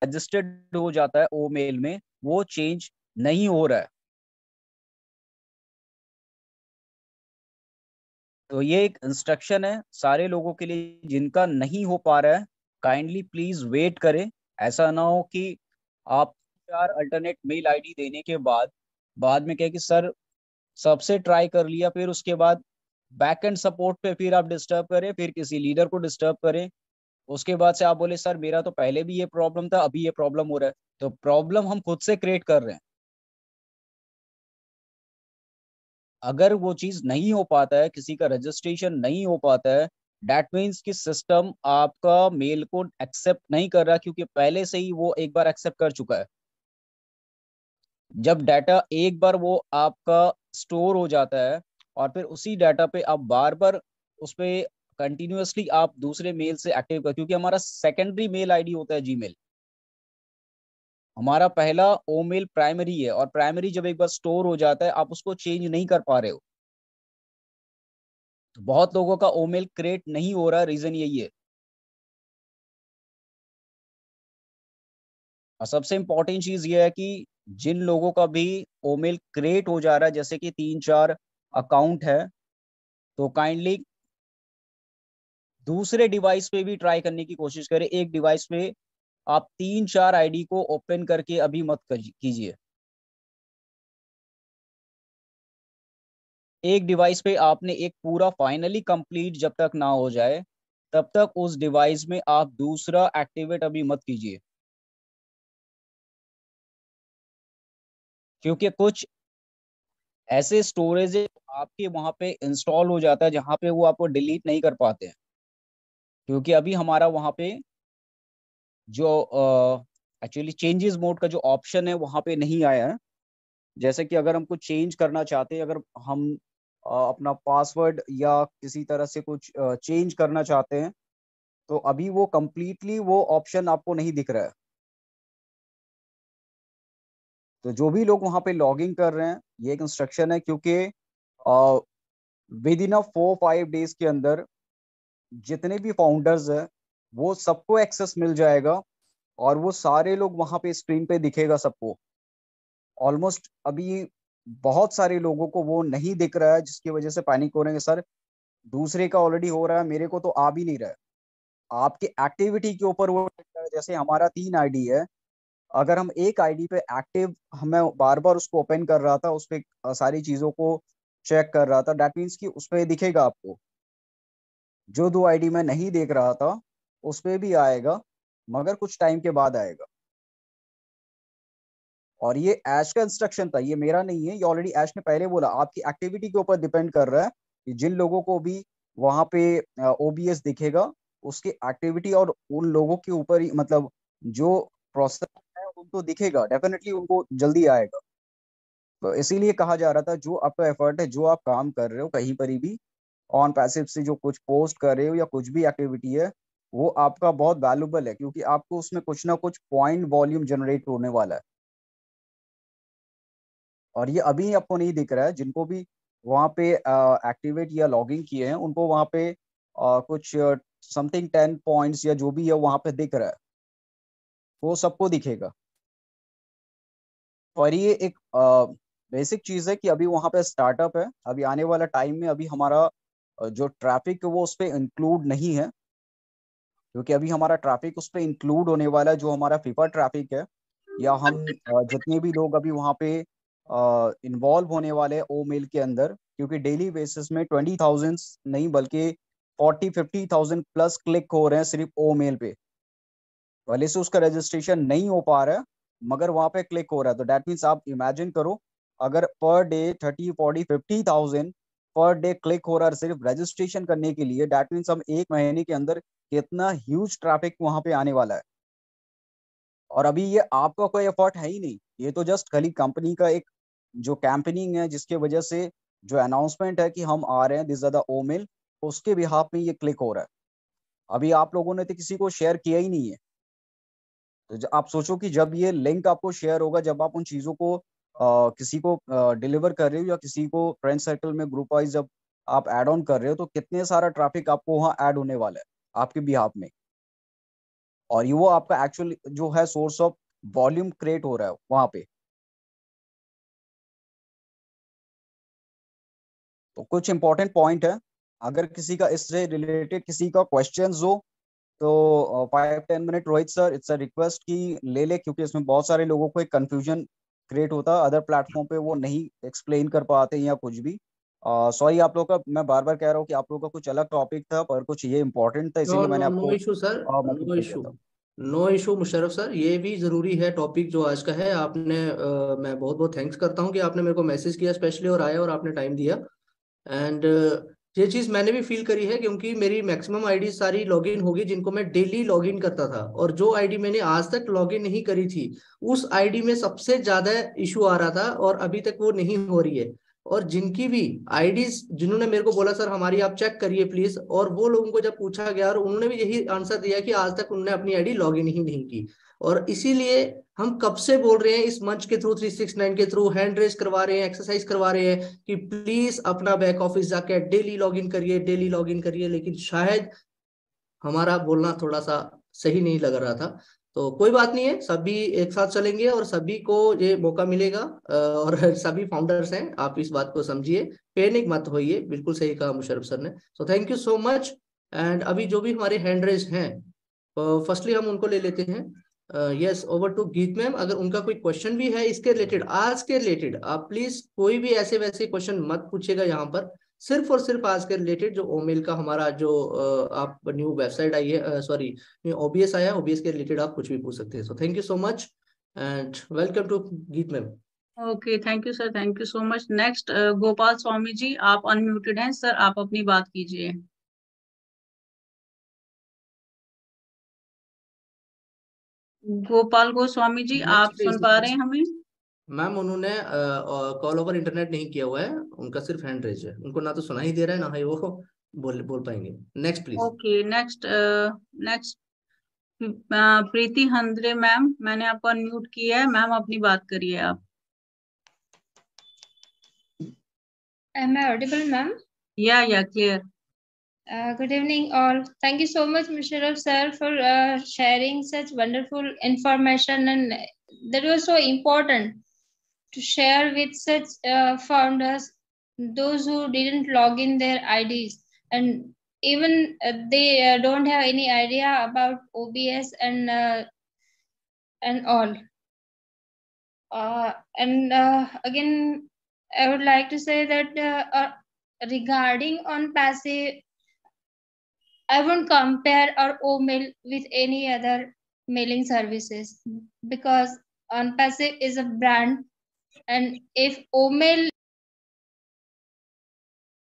Registered हो जाता है ओ मेल में, वो चेंज नहीं हो रहा है। तो ये एक इंस्ट्रक्शन है सारे लोगों के लिए, जिनका नहीं हो पा रहा है काइंडली प्लीज वेट करें। ऐसा ना हो कि आप 4 अल्टरनेट मेल आईडी देने के बाद बाद में कहे कि सर सबसे ट्राई कर लिया, फिर उसके बाद बैक एंड सपोर्ट पे फिर आप डिस्टर्ब करें, फिर किसी लीडर को डिस्टर्ब करें, उसके बाद से आप बोले सर मेरा तो पहले भी ये प्रॉब्लम था, अभी ये प्रॉब्लम हो रहा है। तो प्रॉब्लम हम खुद से क्रिएट कर रहे हैं। अगर वो चीज नहीं हो पाता है, किसी का रजिस्ट्रेशन नहीं हो पाता है, दैट मीन्स कि सिस्टम आपका मेल को एक्सेप्ट नहीं कर रहा, क्योंकि पहले से ही वो एक बार एक्सेप्ट कर चुका है। जब डाटा एक बार वो आपका स्टोर हो जाता है और फिर उसी डाटा पे आप बार बार उस पे कंटिन्यूअसली आप दूसरे मेल से एक्टिव कर, क्योंकि हमारा सेकेंडरी मेल आईडी होता है जीमेल, हमारा पहला ओ मेल प्राइमरी है, और प्राइमरी जब एक बार स्टोर हो जाता है आप उसको चेंज नहीं कर पा रहे हो। तो बहुत लोगों का ओ मेल क्रिएट नहीं हो रहा, रीजन यही है। और सबसे इंपॉर्टेंट चीज ये है कि जिन लोगों का भी ओ मेल क्रिएट हो जा रहा है, जैसे कि 3-4 अकाउंट है, तो काइंडली दूसरे डिवाइस पे भी ट्राई करने की कोशिश करें। एक डिवाइस पे आप 3-4 आईडी को ओपन करके अभी मत कीजिए। एक डिवाइस पे आपने एक पूरा फाइनली कंप्लीट जब तक ना हो जाए, तब तक उस डिवाइस में आप दूसरा एक्टिवेट अभी मत कीजिए। क्योंकि कुछ ऐसे स्टोरेज आपके वहां पे इंस्टॉल हो जाता है जहां पे वो आपको डिलीट नहीं कर पाते हैं, क्योंकि अभी हमारा वहां पे जो एक्चुअली चेंजेस मोड का जो ऑप्शन है वहां पे नहीं आया है। जैसे कि अगर हम कुछ चेंज करना चाहते हैं, अगर हम अपना पासवर्ड या किसी तरह से कुछ चेंज करना चाहते हैं, तो अभी वो कंप्लीटली वो ऑप्शन आपको नहीं दिख रहा है। तो जो भी लोग वहां पे लॉगिंग कर रहे हैं, ये एक इंस्ट्रक्शन है, क्योंकि विद इन अ 4-5 डेज के अंदर जितने भी फाउंडर्स हैं वो सबको एक्सेस मिल जाएगा, और वो सारे लोग वहां पे स्क्रीन पे दिखेगा सबको। ऑलमोस्ट अभी बहुत सारे लोगों को वो नहीं दिख रहा है, जिसकी वजह से पैनिक हो रहे हैं, सर दूसरे का ऑलरेडी हो रहा है, मेरे को तो आ भी नहीं रहा है। आपकी एक्टिविटी के ऊपर वो दिख रहा है। जैसे हमारा 3 आईडी है, अगर हम एक आईडी पे एक्टिव, मैं बार बार उसको ओपन कर रहा था, उस पे सारी चीजों को चेक कर रहा था, दैट मीन्स कि उस पे दिखेगा आपको। जो 2 आईडी में नहीं देख रहा था उस पे भी आएगा, मगर कुछ टाइम के बाद आएगा। और ये ऐश का इंस्ट्रक्शन था, ये मेरा नहीं है, ये ऑलरेडी ऐश ने पहले बोला। आपकी एक्टिविटी के ऊपर डिपेंड कर रहा है कि जिन लोगों को भी वहां पे ओबीएस दिखेगा, उसकी एक्टिविटी और उन लोगों के ऊपर ही, मतलब जो प्रोसेस है उनको दिखेगा, डेफिनेटली उनको जल्दी आएगा। तो इसीलिए कहा जा रहा था, जो आपका एफर्ट है, जो आप काम कर रहे हो कहीं पर ही भी ऑन पैसिव से जो कुछ पोस्ट कर रहे हो या कुछ भी एक्टिविटी है, वो आपका बहुत वैल्यूबल है, क्योंकि आपको उसमें कुछ ना कुछ पॉइंट वॉल्यूम जनरेट होने वाला है। और ये अभी आपको नहीं दिख रहा है। जिनको भी वहाँ पे एक्टिवेट या लॉगिंग किए हैं उनको वहाँ पे कुछ समथिंग 10 पॉइंट्स या जो भी है वहाँ पे दिख रहा है, वो सबको दिखेगा। और ये एक बेसिक चीज़ है कि अभी वहाँ पे स्टार्टअप है, अभी आने वाला टाइम में अभी हमारा जो ट्रैफिक है वो उस पर इंक्लूड नहीं है, क्योंकि अभी हमारा ट्रैफिक उस पर इंक्लूड होने वाला है, जो हमारा फीफा ट्रैफिक है, या हम जितने भी लोग अभी वहाँ पे इन्वॉल्व होने वाले हैं ओ मेल के अंदर, क्योंकि डेली बेसिस में 20,000 नहीं बल्कि 40-50,000 प्लस क्लिक हो रहे हैं सिर्फ ओ मेल पे। भले से उसका रजिस्ट्रेशन नहीं हो पा रहा है, मगर वहां पे क्लिक हो रहा है। तो दैट मीन्स आप इमेजिन करो, अगर per day 30-40-50,000 per day click हो रहा है सिर्फ रजिस्ट्रेशन करने के लिए, दैट मीन्स हम एक महीने के अंदर कितना ह्यूज ट्रैफिक वहां पे आने वाला है। और अभी ये आपका कोई एफर्ट है ही नहीं, ये तो जस्ट खाली कंपनी का एक जो कैंपेनिंग है, जिसके वजह से जो अनाउंसमेंट है कि हम आ रहे हैं दिस ज्यादा ओ मेल, उसके बिहाफ में ये क्लिक हो रहा है। अभी आप लोगों ने तो किसी को शेयर किया ही नहीं है। तो आप सोचो कि जब ये लिंक आपको शेयर होगा, जब आप उन चीजों को किसी को डिलीवर कर रहे हो, या किसी को फ्रेंड सर्कल में ग्रुप वाइज जब आप ऐड ऑन कर रहे हो, तो कितने सारा ट्रैफिक आपको वहाँ ऐड होने वाला है आपके बिहाफ में। और ये वो आपका एक्चुअल जो है सोर्स ऑफ वॉल्यूम क्रिएट हो रहा है वहां पे। तो कुछ इंपॉर्टेंट पॉइंट है, अगर किसी का इससे रिलेटेड किसी का क्वेश्चन हो तो 5-10 minute Rohit sir, it's a request कि ले ले, क्योंकि इसमें बहुत सारे लोगों को एक कंफ्यूजन क्रिएट होता है, अदर प्लेटफॉर्म पे वो नहीं एक्सप्लेन कर पाते या कुछ भी। सॉरी आप लोगों का, मैं बार बार कह रहा हूँ कि आप लोगों का कुछ अलग टॉपिक था पर कुछ ये इंपॉर्टेंट था, नो इसीलिए नो मैंने नो आपको इशू सर, मैसेज नो कर दिया इशू। था। नो इशू मुशर्रफ सर, ये भी जरूरी है टॉपिक जो आज का है। आपने मैं बहुत बहुत थैंक्स करता हूँ कि आपने मेरे को मैसेज किया स्पेशली और आया और आपने टाइम दिया। एंड ये चीज मैंने भी फील करी है, क्योंकि मेरी मैक्सिमम आईडी सारी लॉगिन होगी जिनको मैं डेली लॉगिन करता था, और जो आईडी मैंने आज तक लॉगिन नहीं करी थी उस आईडी में सबसे ज्यादा इशू आ रहा था, और अभी तक वो नहीं हो रही है। और जिनकी भी आईडीज, जिन्होंने मेरे को बोला सर हमारी आप चेक करिए प्लीज, और वो लोगों को जब पूछा गया और उन्होंने भी यही आंसर दिया कि आज तक उन्होंने अपनी आईडी लॉगिन ही नहीं की। और इसीलिए हम कब से बोल रहे हैं इस मंच के थ्रू, 369 के थ्रू हैंड रेस करवा रहे हैं, एक्सरसाइज करवा रहे हैं कि प्लीज अपना बैक ऑफिस जाके डेली लॉगिन करिए, डेली लॉगिन करिए, लेकिन शायद हमारा बोलना थोड़ा सा सही नहीं लग रहा था। तो कोई बात नहीं है, सभी एक साथ चलेंगे और सभी को ये मौका मिलेगा। और सभी फाउंडर्स हैं, आप इस बात को समझिए, पैनिक मत होइए, बिल्कुल सही कहा मुशर्रफ सर ने। सो thank you so much. And अभी जो भी हमारे हैंड रेस हैं, फर्स्टली हम उनको ले लेते हैं। Yes, over to Geet ma'am. अगर उनका कोई क्वेश्चन भी है इसके रिलेटेड, आज के रिलेटेड, आप प्लीज कोई भी ऐसे वैसे क्वेश्चन मत पूछेगा यहाँ पर, सिर्फ और सिर्फ आज के रिलेटेड जो ओमेल का हमारा जो आप न्यू वेबसाइट आई है, सॉरी न्यू ओबीएस आया है, ओबीएस के रिलेटेड आप कुछ भी पूछ सकते हैं। So thank you so much and welcome to Geet ma'am. Okay, thank you sir, thank you so much. Next Gopal Swami ji, आप अनम्यूटेड हैं सर, आप अपनी बात कीजिए। गोपाल गोस्वामी जी, आप नेक्स्ट सुन प्लीज। पा रहे हैं हमें? मैम उन्होंने कॉल ओवर इंटरनेट नहीं किया हुआ है, उनका सिर्फ हैंड रेज है, उनको ना तो सुनाई दे रहा है ना ही वो बोल पाएंगे। Next please. Okay, next next Preeti Handre ma'am, मैंने आपको अनम्यूट किया है, मैम अपनी बात करिए आप। Am I audible, ma'am? या clear. Good evening, all. Thank you so much, Musharraf sir, for sharing such wonderful information, and that was so important to share with such founders, those who didn't log in their IDs, and even they don't have any idea about OBS and all. And again, I would like to say that regarding on passive, I won't compare our OMail with any other mailing services, because OnPassive is a brand, and if OMail